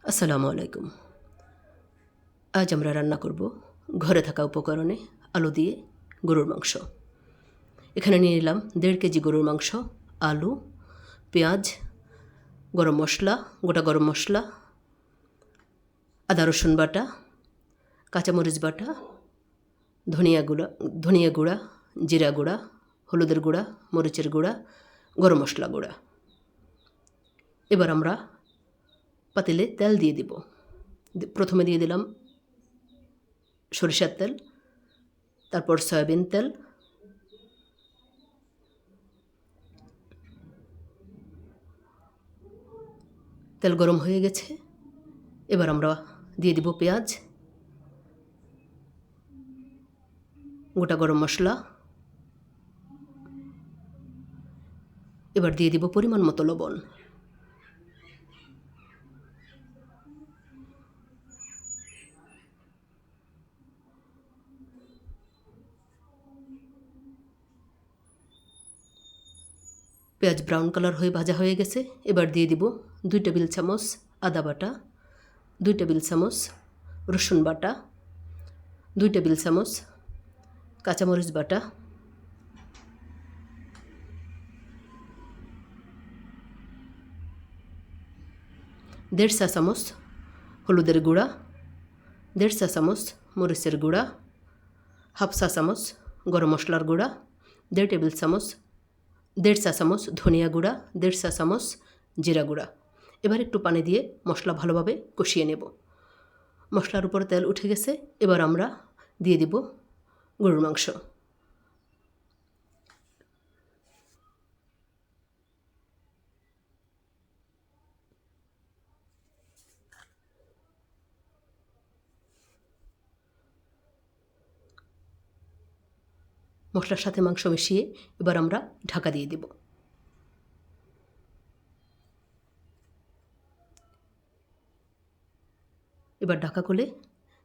আসসালামু আলাইকুম। আজ আমরা রান্না করব ঘরে থাকা উপকরণে আলু দিয়ে গরুর মাংস। এখানে নিয়ে নিলাম 1.5 কেজি গরুর মাংস, আলু, পেঁয়াজ, গরম মশলা, গোটা গরম মশলা, আদা রসুন বাটা, কাঁচামরিচ বাটা, ধনিয়া গুঁড়া, জিরা গুঁড়া, হলুদের গুঁড়া, মরিচের গুঁড়া, গরম মশলা গুঁড়া। এবার আমরা পাতিলে তেল দিয়ে দিব। প্রথমে দিয়ে দিলাম সরিষার তেল, তারপর সয়াবিন তেল, তেল গরম হয়ে গেছে। এবার আমরা দিয়ে দিব পেঁয়াজ, গোটা গরম মশলা, এবার দিয়ে দিব পরিমাণ মতো লবণ। পেঁয়াজ ব্রাউন কালার হয়ে ভাজা হয়ে গেছে। এবার দিয়ে দিব 2 টেবিল চামচ আদা বাটা, 2 টেবিল চামচ রসুন বাটা, 2 টেবিল চামচ কাঁচামরিচ বাটা, 1.5 চা চামচ হলুদের গুঁড়া, 1.5 চা চামচ মরিচের গুঁড়া, 1/2 চা চামচ গরম মশলার গুঁড়া, 1.5 চা চামচ ধনিয়া গুঁড়া, 1.5 চা চামচ জিরা গুঁড়া। এবার একটু পানি দিয়ে মশলা ভালোভাবে কষিয়ে নেব। মশলার উপর তেল উঠে গেছে। এবার আমরা দিয়ে দিব গরুর মাংস। মশলার সাথে মাংস মিশিয়ে এবার আমরা ঢাকা দিয়ে দেব। এবার ঢাকা খুলে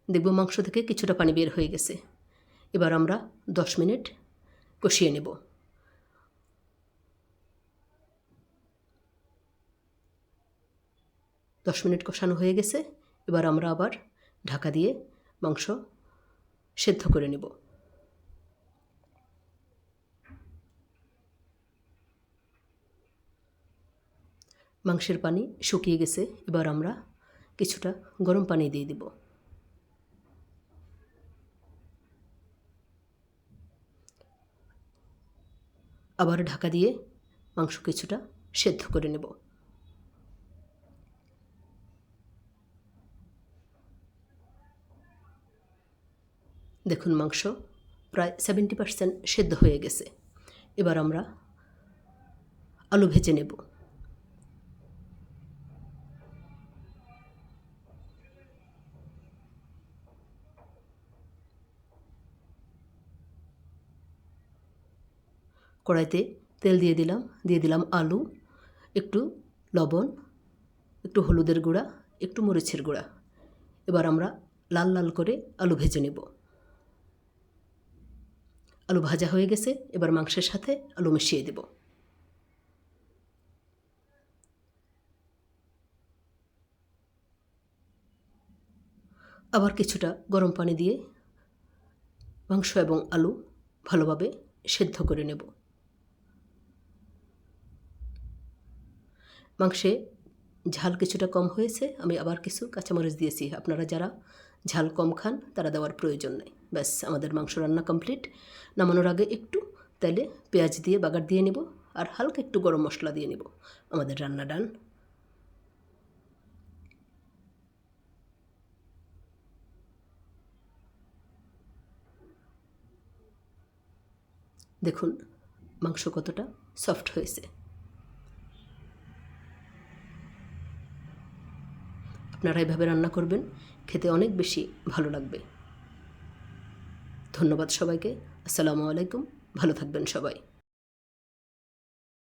দেখব মাংস থেকে কিছুটা পানি বের হয়ে গেছে। এবার আমরা 10 মিনিট কষিয়ে নেব। দশ মিনিট কষানো হয়ে গেছে। এবার আমরা আবার ঢাকা দিয়ে মাংস সেদ্ধ করে নেব। মাংসের পানি শুকিয়ে গেছে। এবার আমরা কিছুটা গরম পানি দিয়ে দেব। আবার ঢাকা দিয়ে মাংস কিছুটা সেদ্ধ করে নেব। দেখুন মাংস প্রায় 70% সেদ্ধ হয়ে গেছে। এবার আমরা আলু ভেজে নেব। কড়াইতে তেল দিয়ে দিলাম আলু, একটু লবণ, একটু হলুদের গুঁড়া, একটু মরিচের গুঁড়া। এবার আমরা লাল লাল করে আলু ভেজে নেব। আলু ভাজা হয়ে গেছে। এবার মাংসের সাথে আলু মিশিয়ে দেব। আবার কিছুটা গরম পানি দিয়ে মাংস এবং আলু ভালোভাবে সেদ্ধ করে নেব। মাংসে ঝাল কিছুটা কম হয়েছে। আমি আবার কিছু কাঁচামরিচ দিয়েছি। আপনারা যারা ঝাল কম খান তারা দেওয়ার প্রয়োজন নেই। ব্যাস, আমাদের মাংস রান্না কমপ্লিট। নামানোর আগে একটু তেলে পেঁয়াজ দিয়ে বাগার দিয়ে নেব আর হালকা একটু গরম মশলা দিয়ে নেব। আমাদের রান্না ডান। দেখুন মাংস কতটা সফট হয়েছে। আপনারা এভাবে রান্না করবেন, খেতে অনেক বেশি ভালো লাগবে। ধন্যবাদ সবাইকে। আসসালামু আলাইকুম। ভালো থাকবেন সবাই।